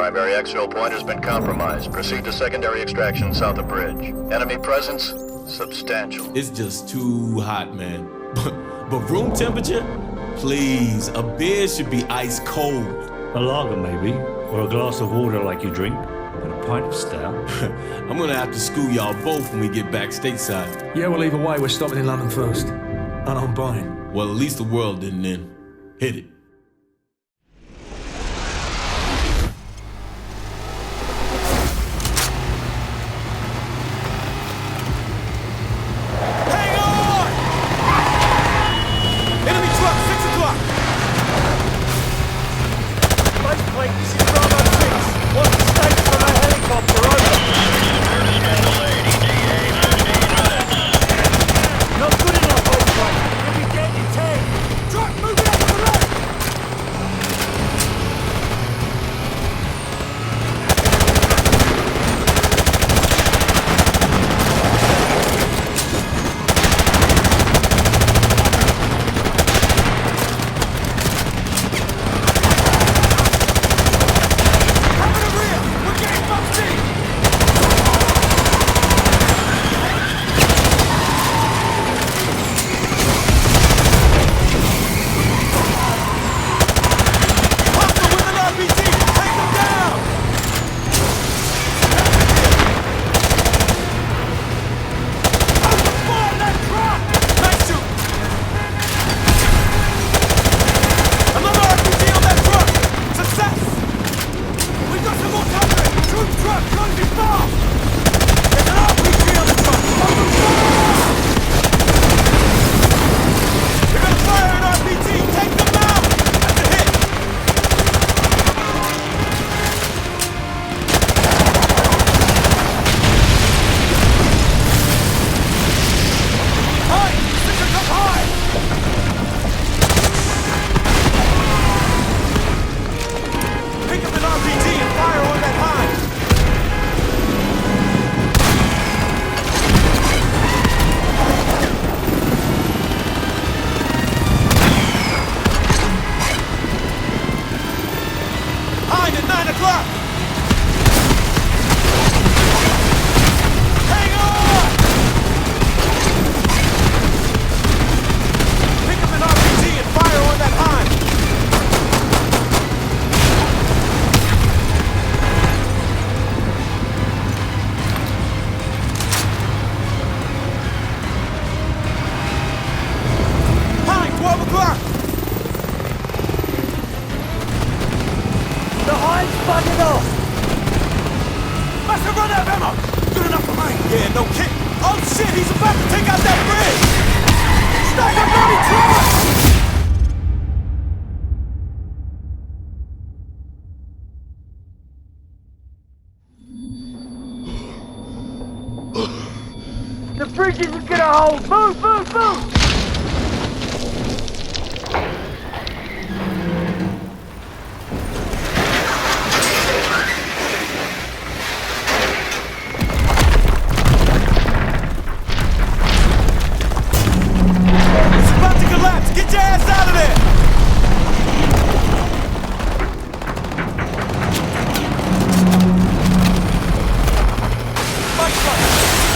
Primary exfil point has been compromised. Proceed to secondary extraction south of bridge. Enemy presence, substantial. It's just too hot, man. But room temperature? Please, a beer should be ice cold. A lager, maybe. Or a glass of water like you drink. And a pint of stout. I'm gonna have to school y'all both when we get back stateside. Yeah, well, either way, we're stopping in London first. And I'm buying. Well, at least the world didn't end. Hit it. The bridge isn't gonna hold! Move, move, move! It's about to collapse! Get your ass out of there!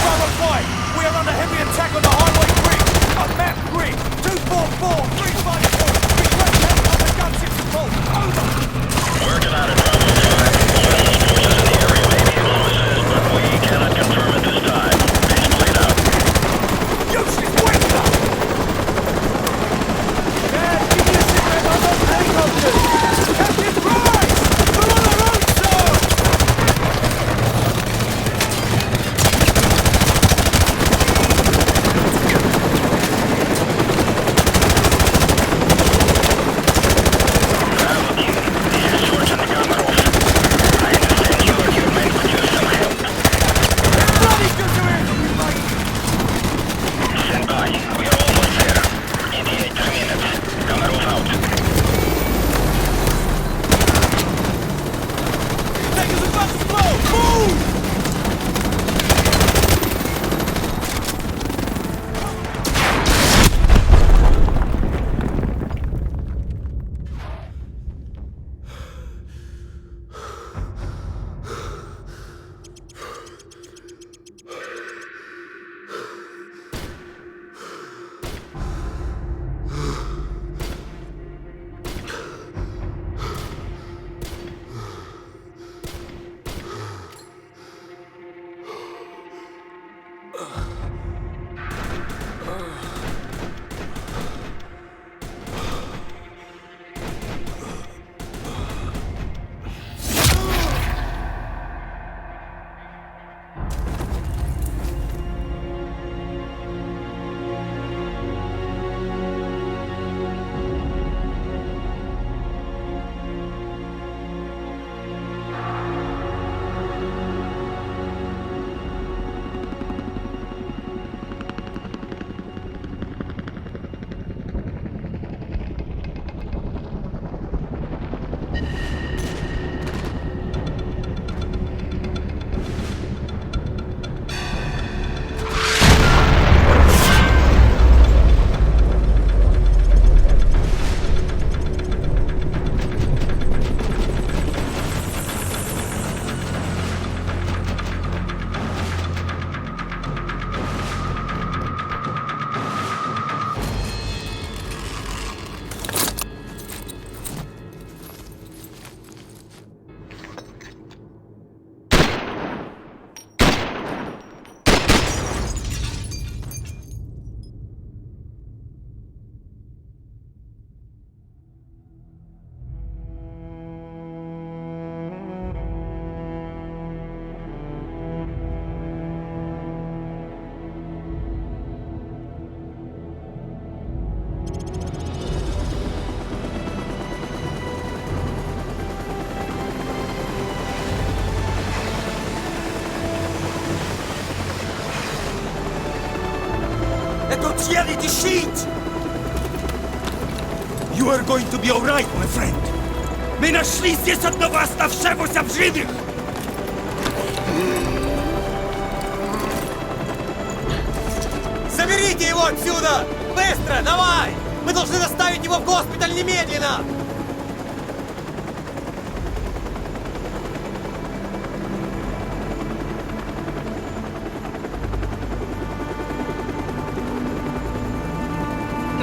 Bravo 5! We are under heavy attack on the highway bridge! Reality sheet! You are going to be alright, my friend. Мы нашли здесь одного оставшегося в живых! Заберите его отсюда! Быстро, давай! Мы должны доставить его в госпиталь немедленно!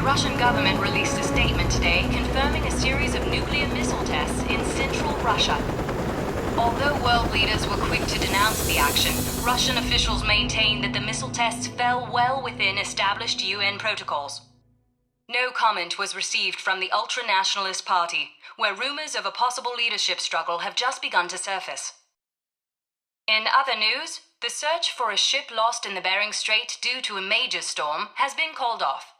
The Russian government released a statement today confirming a series of nuclear missile tests in central Russia. Although world leaders were quick to denounce the action, Russian officials maintained that the missile tests fell well within established UN protocols. No comment was received from the ultra-nationalist party, where rumors of a possible leadership struggle have just begun to surface. In other news, the search for a ship lost in the Bering Strait due to a major storm has been called off.